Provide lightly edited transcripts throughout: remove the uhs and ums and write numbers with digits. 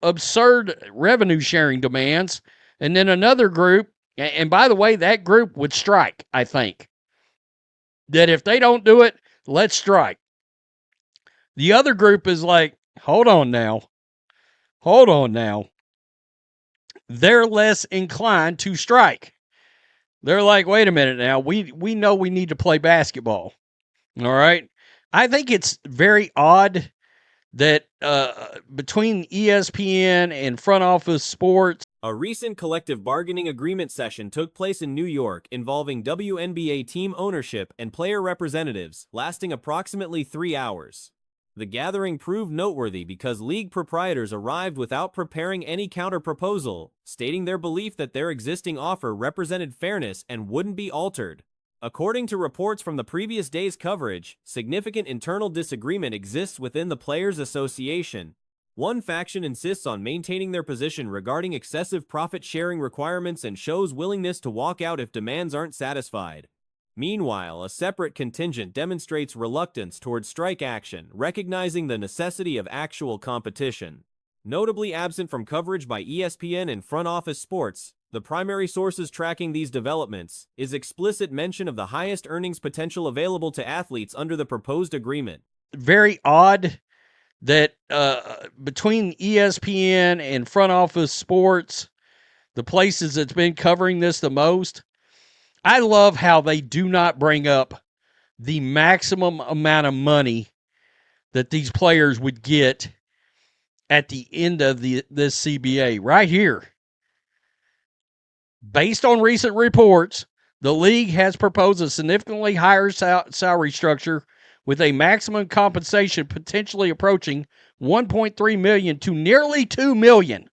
absurd revenue sharing demands. And then another group, and by the way, that group would strike, I think. That if they don't do it, let's strike. The other group is like, hold on now. Hold on now. They're less inclined to strike. They're like, wait a minute now. We know we need to play basketball. All right. I think it's very odd that between ESPN and front office sports. A recent collective bargaining agreement session took place in New York involving WNBA team ownership and player representatives, lasting approximately 3 hours. The gathering proved noteworthy because league proprietors arrived without preparing any counter-proposal, stating their belief that their existing offer represented fairness and wouldn't be altered. According to reports from the previous day's coverage, significant internal disagreement exists within the Players Association. One faction insists on maintaining their position regarding excessive profit-sharing requirements and shows willingness to walk out if demands aren't satisfied. Meanwhile, a separate contingent demonstrates reluctance toward strike action, recognizing the necessity of actual competition. Notably absent from coverage by ESPN and front office sports, the primary sources tracking these developments, is explicit mention of the highest earnings potential available to athletes under the proposed agreement. Very odd that between ESPN and front office sports, the places that's been covering this the most, I love how they do not bring up the maximum amount of money that these players would get at the end of this CBA. Right here. Based on recent reports, the league has proposed a significantly higher salary structure with a maximum compensation potentially approaching $1.3 million to nearly $2 million.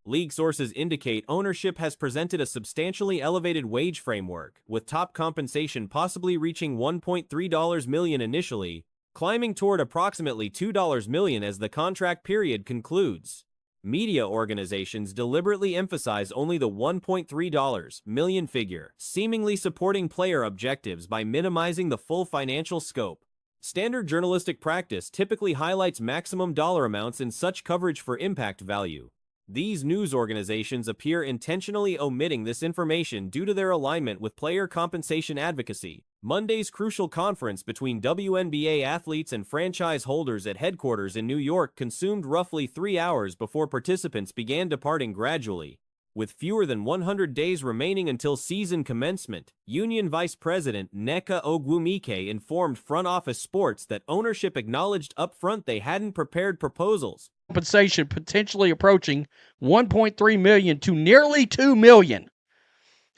League sources indicate ownership has presented a substantially elevated wage framework, with top compensation possibly reaching $1.3 million initially, climbing toward approximately $2 million as the contract period concludes. Media organizations deliberately emphasize only the $1.3 million figure, seemingly supporting player objectives by minimizing the full financial scope. Standard journalistic practice typically highlights maximum dollar amounts in such coverage for impact value. These news organizations appear intentionally omitting this information due to their alignment with player compensation advocacy. Monday's crucial conference between WNBA athletes and franchise holders at headquarters in New York consumed roughly 3 hours before participants began departing gradually. With fewer than 100 days remaining until season commencement, Union Vice President Nneka Ogwumike informed Front Office Sports that ownership acknowledged upfront they hadn't prepared proposals. Compensation potentially approaching $1.3 million to nearly $2 million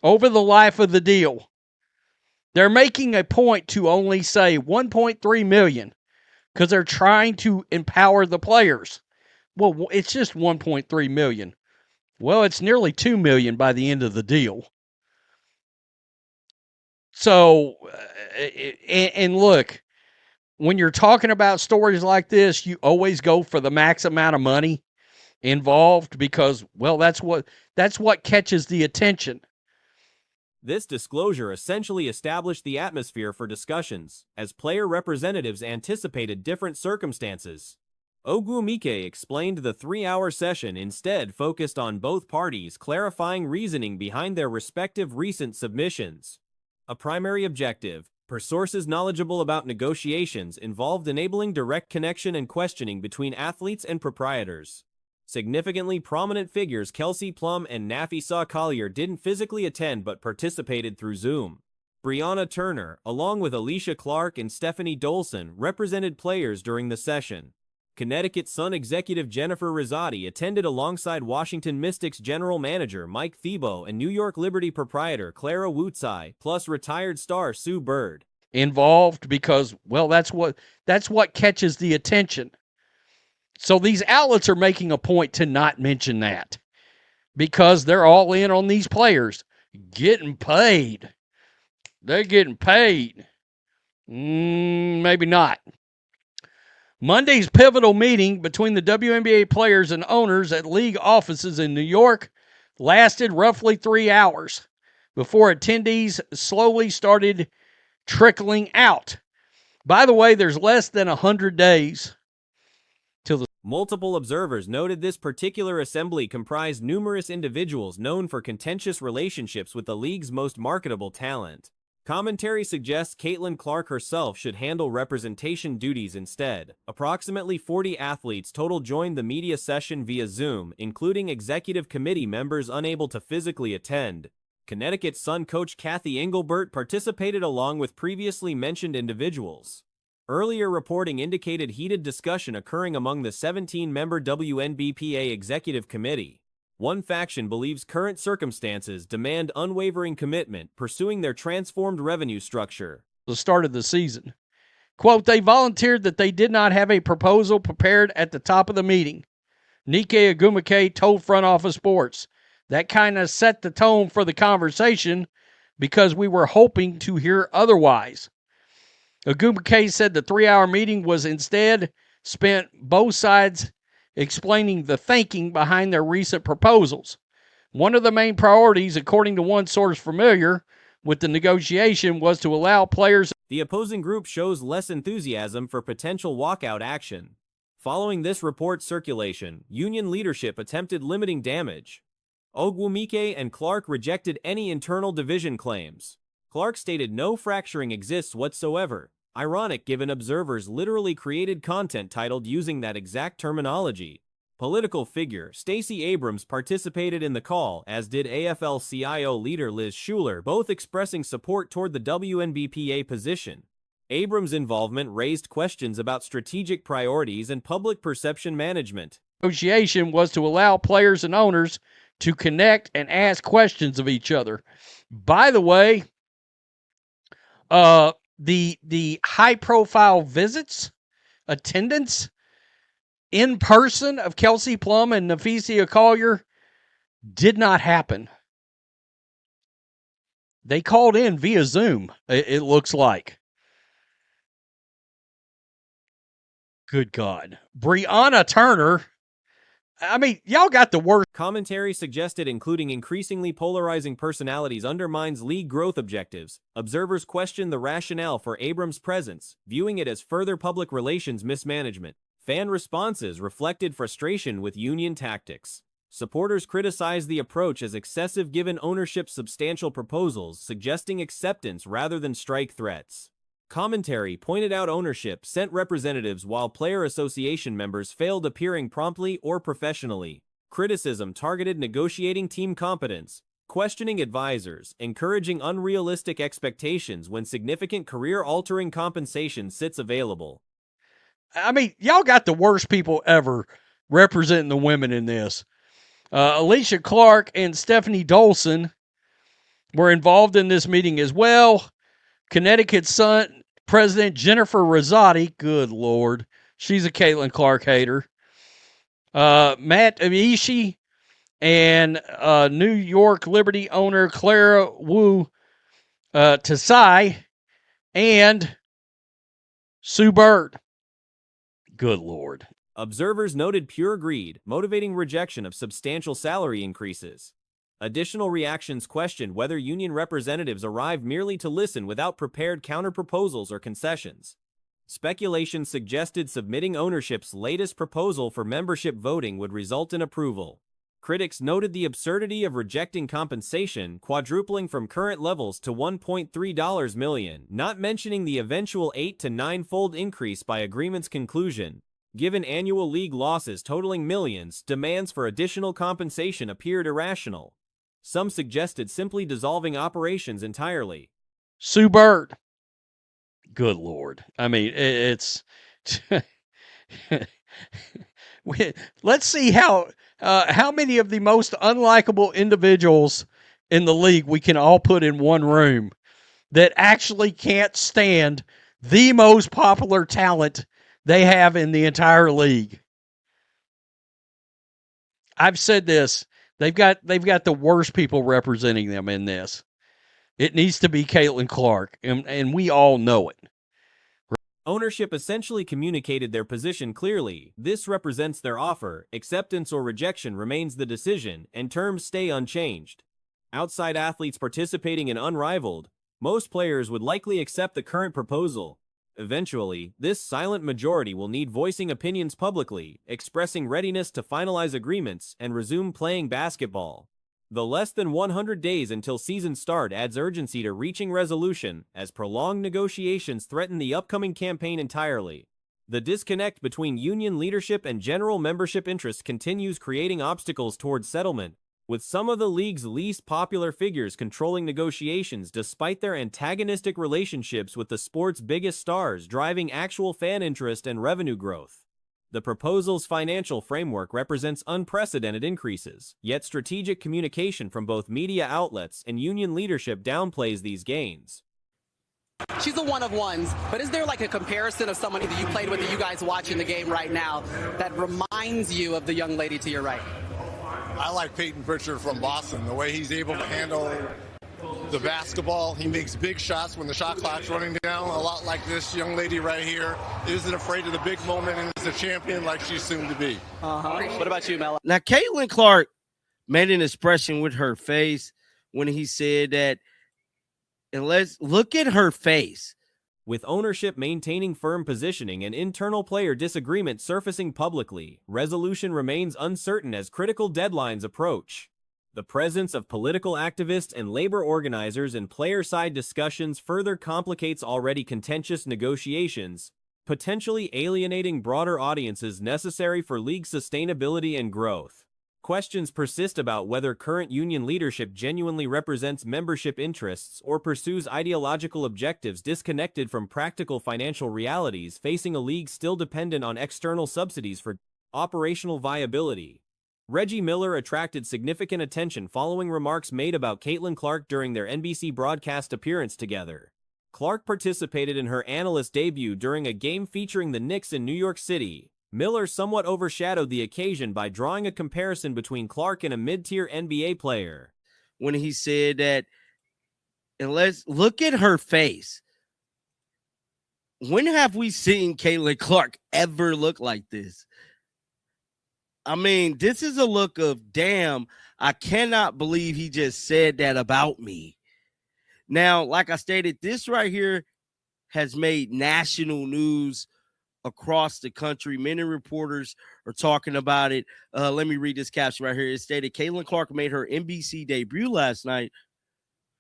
over the life of the deal. They're making a point to only say $1.3 million because they're trying to empower the players. Well, it's just $1.3 million. Well, it's nearly $2 million by the end of the deal. So, and look, when you're talking about stories like this, you always go for the max amount of money involved because, well, that's what catches the attention. This disclosure essentially established the atmosphere for discussions, as player representatives anticipated different circumstances. Ogwumike explained the 3-hour session instead focused on both parties clarifying reasoning behind their respective recent submissions. A primary objective, per sources knowledgeable about negotiations, involved enabling direct connection and questioning between athletes and proprietors. Significantly prominent figures Kelsey Plum and Nafisa Collier didn't physically attend but participated through Zoom. Brianna Turner, along with Alicia Clark and Stephanie Dolson, represented players during the session. Connecticut Sun executive Jennifer Rizzotti attended alongside Washington Mystics general manager Mike Thibault and New York Liberty proprietor Clara Woodside, plus retired star Sue Bird. Involved because, well, that's what catches the attention. So these outlets are making a point to not mention that because they're all in on these players getting paid. They're getting paid. Maybe not. Monday's pivotal meeting between the WNBA players and owners at league offices in New York lasted roughly 3 hours before attendees slowly started trickling out. By the way, there's less than 100 days till the Multiple observers noted this particular assembly comprised numerous individuals known for contentious relationships with the league's most marketable talent. Commentary suggests Caitlin Clark herself should handle representation duties instead. Approximately 40 athletes total joined the media session via Zoom, including executive committee members unable to physically attend. Connecticut's Sun coach Kathy Engelbert participated along with previously mentioned individuals. Earlier reporting indicated heated discussion occurring among the 17-member WNBA executive committee. One faction believes current circumstances demand unwavering commitment, pursuing their transformed revenue structure. The start of the season. Quote, they volunteered that they did not have a proposal prepared at the top of the meeting. Nike Agumake told Front Office Sports. That kind of set the tone for the conversation because we were hoping to hear otherwise. Agumake said the 3-hour meeting was instead spent both sides explaining the thinking behind their recent proposals. One of the main priorities, according to one source familiar with the negotiation, was to allow players. The opposing group shows less enthusiasm for potential walkout action. Following this report's circulation, union leadership attempted limiting damage. Ogwumike and Clark rejected any internal division claims. Clark stated no fracturing exists whatsoever. Ironic given observers literally created content titled using that exact terminology. Political figure Stacey Abrams participated in the call, as did AFL-CIO leader Liz Schuler, both expressing support toward the WNBA position. Abrams' involvement raised questions about strategic priorities and public perception management. Negotiation was to allow players and owners to connect and ask questions of each other. By the way, the high-profile visits, attendance, in person of Kelsey Plum and Naphesia Collier did not happen. They called in via Zoom, it looks like. Good God. Breonna Turner. I mean, y'all got the worst. Commentary suggested including increasingly polarizing personalities undermines league growth objectives. Observers questioned the rationale for Abrams' presence, viewing it as further public relations mismanagement. Fan responses reflected frustration with union tactics. Supporters criticized the approach as excessive given ownership's substantial proposals, suggesting acceptance rather than strike threats. Commentary pointed out ownership sent representatives while player association members failed appearing promptly or professionally. Criticism targeted negotiating team competence, questioning advisors, encouraging unrealistic expectations when significant career-altering compensation sits available. I mean, y'all got the worst people ever representing the women in this. Alicia Clark and Stephanie Dolson were involved in this meeting as well. Connecticut's Sun President Jennifer Rosati, good Lord, she's a Caitlin Clark hater. Matt Amishi and New York Liberty owner Clara Wu Tasai and Sue Bird. Good Lord. Observers noted pure greed, motivating rejection of substantial salary increases. Additional reactions questioned whether union representatives arrived merely to listen without prepared counter-proposals or concessions. Speculation suggested submitting ownership's latest proposal for membership voting would result in approval. Critics noted the absurdity of rejecting compensation, quadrupling from current levels to $1.3 million, not mentioning the eventual 8- to 9-fold increase by agreement's conclusion. Given annual league losses totaling millions, demands for additional compensation appeared irrational. Some suggested simply dissolving operations entirely. Sue Bird. Good Lord. I mean, it's... Let's see how many of the most unlikable individuals in the league we can all put in one room that actually can't stand the most popular talent they have in the entire league. I've said this. They've got the worst people representing them in this. It needs to be Caitlin Clark, and we all know it. Ownership essentially communicated their position clearly. This represents their offer. Acceptance or rejection remains the decision, and terms stay unchanged. Outside athletes participating in Unrivaled, most players would likely accept the current proposal. Eventually, this silent majority will need voicing opinions publicly, expressing readiness to finalize agreements, and resume playing basketball. The less than 100 days until season start adds urgency to reaching resolution, as prolonged negotiations threaten the upcoming campaign entirely. The disconnect between union leadership and general membership interests continues, creating obstacles towards settlement, with some of the league's least popular figures controlling negotiations despite their antagonistic relationships with the sport's biggest stars, driving actual fan interest and revenue growth. The proposal's financial framework represents unprecedented increases, yet strategic communication from both media outlets and union leadership downplays these gains. She's a one-of-ones, but is there like a comparison of somebody that you played with that you guys watching the game right now that reminds you of the young lady to your right? I like Peyton Pritchard from Boston, the way he's able to handle the basketball. He makes big shots when the shot clock's running down, a lot like this young lady right here. Isn't afraid of the big moment and is a champion like she's soon to be. What about you, Mel? Now, Caitlin Clark made an expression with her face when he said that, and let's look at her face. With ownership maintaining firm positioning and internal player disagreement surfacing publicly, resolution remains uncertain as critical deadlines approach. The presence of political activists and labor organizers in player-side discussions further complicates already contentious negotiations, potentially alienating broader audiences necessary for league sustainability and growth. Questions persist about whether current union leadership genuinely represents membership interests or pursues ideological objectives disconnected from practical financial realities, facing a league still dependent on external subsidies for operational viability. Reggie Miller attracted significant attention following remarks made about Caitlin Clark during their NBC broadcast appearance together. Clark participated in her analyst debut during a game featuring the Knicks in New York City. Miller somewhat overshadowed the occasion by drawing a comparison between Clark and a mid-tier NBA player. When he said that, and let's look at her face. When have we seen Caitlin Clark ever look like this? I mean, this is a look of, damn, I cannot believe he just said that about me. Now, like I stated, this right here has made national news across the country. Many reporters are talking about it. Let me read this caption right here. It stated, Caitlin Clark made her NBC debut last night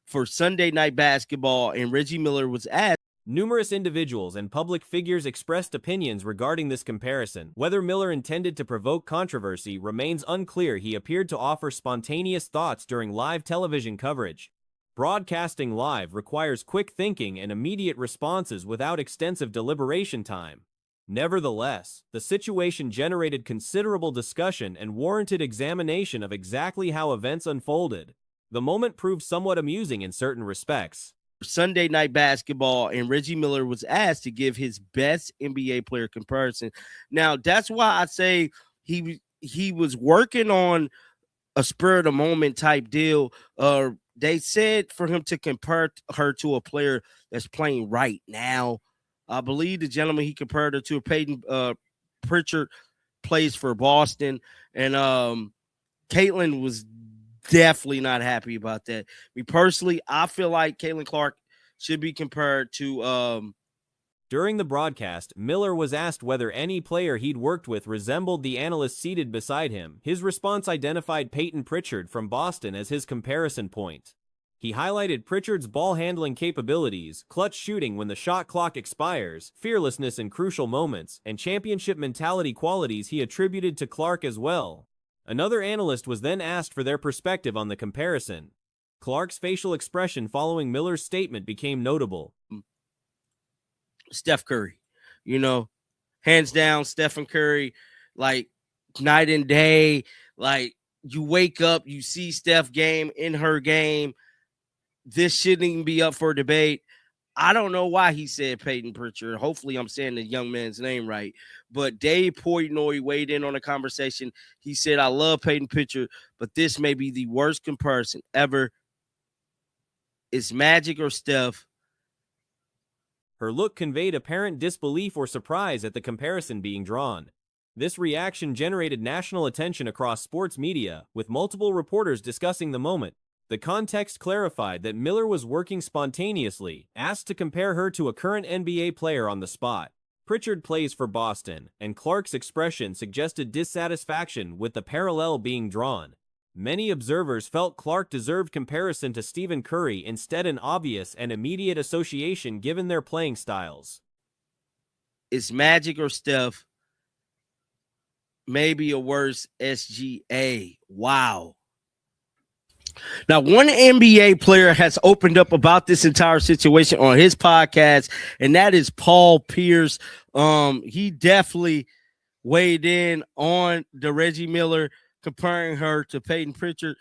for Sunday Night Basketball, and Reggie Miller was asked. Numerous individuals and public figures expressed opinions regarding this comparison. Whether Miller intended to provoke controversy remains unclear. He appeared to offer spontaneous thoughts during live television coverage. Broadcasting live requires quick thinking and immediate responses without extensive deliberation time. Nevertheless, the situation generated considerable discussion and warranted examination of exactly how events unfolded. The moment proved somewhat amusing in certain respects. Sunday Night Basketball, and Reggie Miller was asked to give his best NBA player comparison. Now, that's why I say he was working on a spur of the moment type deal. They said for him to compare her to a player that's playing right now. I believe the gentleman he compared her to, Peyton Pritchard, plays for Boston, and Caitlin was definitely not happy about that. Me personally, I feel like Caitlin Clark should be compared to. During the broadcast, Miller was asked whether any player he'd worked with resembled the analyst seated beside him. His response identified Peyton Pritchard from Boston as his comparison point. He highlighted Pritchard's ball-handling capabilities, clutch shooting when the shot clock expires, fearlessness in crucial moments, and championship mentality qualities he attributed to Clark as well. Another analyst was then asked for their perspective on the comparison. Clark's facial expression following Miller's statement became notable. Steph Curry, hands down, Stephen Curry, like night and day. Like, you wake up, you see Steph game in her game. This shouldn't even be up for debate. I don't know why he said Peyton Pritchard. Hopefully I'm saying the young man's name right. But Dave Portnoy weighed in on the conversation. He said, I love Peyton Pritchard, but this may be the worst comparison ever. It's Magic or Steph. Her look conveyed apparent disbelief or surprise at the comparison being drawn. This reaction generated national attention across sports media, with multiple reporters discussing the moment. The context clarified that Miller was working spontaneously, asked to compare her to a current NBA player on the spot. Pritchard plays for Boston, and Clark's expression suggested dissatisfaction with the parallel being drawn. Many observers felt Clark deserved comparison to Stephen Curry, instead an obvious and immediate association given their playing styles. It's Magic or Steph. Maybe a worse SGA. Wow. Now, one NBA player has opened up about this entire situation on his podcast, and that is Paul Pierce. He definitely weighed in on the Reggie Miller, comparing her to Peyton Pritchard.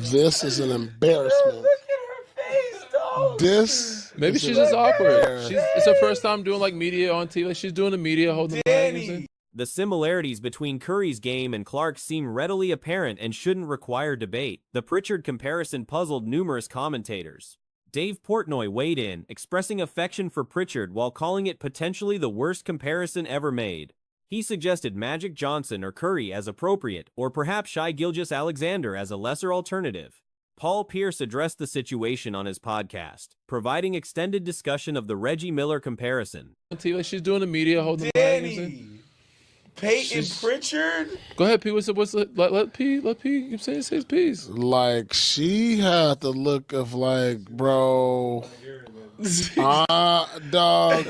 This is an embarrassment. Look at her face, dog. This Maybe is she's an just awkward. embarrassment. It's her first time doing like media on TV. She's doing the media, holding the mic. You know what I'm saying? The similarities between Curry's game and Clark's seem readily apparent and shouldn't require debate. The Pritchard comparison puzzled numerous commentators. Dave Portnoy weighed in, expressing affection for Pritchard while calling it potentially the worst comparison ever made. He suggested Magic Johnson or Curry as appropriate, or perhaps Shai Gilgeous-Alexander as a lesser alternative. Paul Pierce addressed the situation on his podcast, providing extended discussion of the Reggie Miller comparison. On TV, she's doing the media, holding the mic. You know what I'm saying? Peyton Pritchard? Go ahead, P. What's the let P. You say his piece. like she had the look of like, bro. Dog.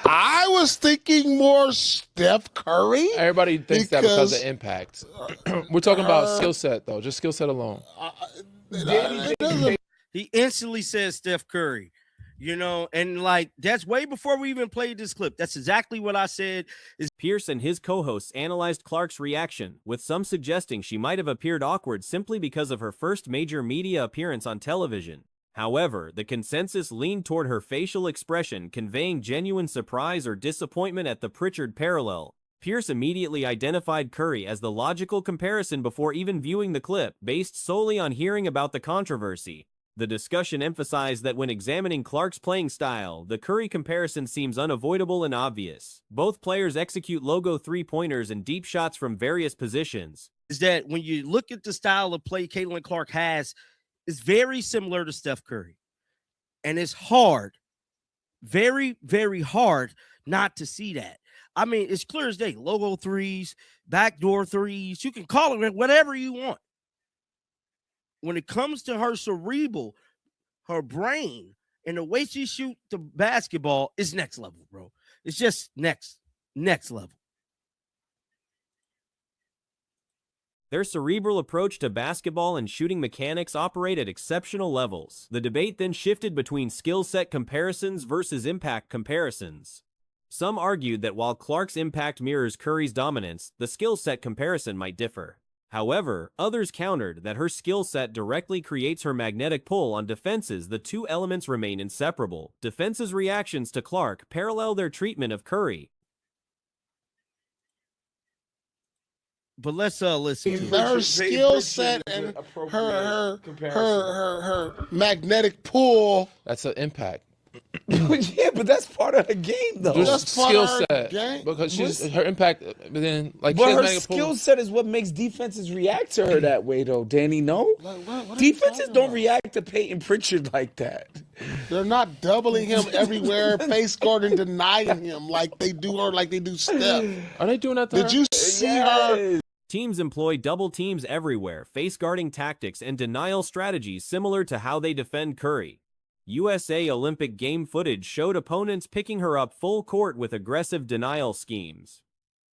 I was thinking more Steph Curry. Everybody thinks that because Because, of impact. We're talking about skill set though, just skill set alone. It doesn't He instantly said Steph Curry, and like that's way before we even played this clip. That's exactly what I said. Pierce and his co-hosts analyzed Clark's reaction, with some suggesting she might have appeared awkward simply because of her first major media appearance on television. However, the consensus leaned toward her facial expression conveying genuine surprise or disappointment at the Pritchard parallel. Pierce immediately identified Curry as the logical comparison before even viewing the clip, based solely on hearing about the controversy. The discussion emphasized that when examining Clark's playing style, the Curry comparison seems unavoidable and obvious. Both players execute logo three-pointers and deep shots from various positions. Is that when you look at the style of play Caitlin Clark has, it's very similar to Steph Curry. And it's hard, very, very hard not to see that. I mean, it's clear as day. Logo threes, backdoor threes. You can call it whatever you want. When it comes to her cerebral, her brain, and the way she shoots the basketball is next level, bro. It's just next level. Their cerebral approach to basketball and shooting mechanics operate at exceptional levels. The debate then shifted between skill set comparisons versus impact comparisons. Some argued that while Clark's impact mirrors Curry's dominance, the skill set comparison might differ. However, others countered that her skill set directly creates her magnetic pull on defenses. The two elements remain inseparable. Defenses' reactions to Clark parallel their treatment of Curry. But let's listen to her skill set and her magnetic pull. That's an impact. Yeah, but that's part of the game, though. Just That's part skill of her set. game. Because her impact, but then like But she has her mega pull. skill set is what makes defenses react to her that way, though, Danny. No? Like, what are you Defenses talking don't about? react to Peyton Pritchard like that. They're not doubling him everywhere, face guarding, denying him like they do her, like they do Steph. Are they doing that to Did her? you see her? Teams employ double teams everywhere, face guarding tactics, and denial strategies similar to how they defend Curry. USA Olympic game footage showed opponents picking her up full court with aggressive denial schemes.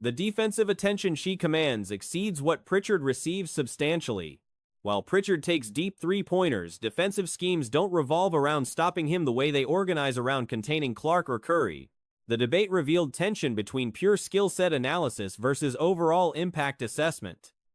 The defensive attention she commands exceeds what Pritchard receives substantially. While Pritchard takes deep three-pointers, defensive schemes don't revolve around stopping him the way they organize around containing Clark or Curry. The debate revealed tension between pure skill set analysis versus overall impact assessment.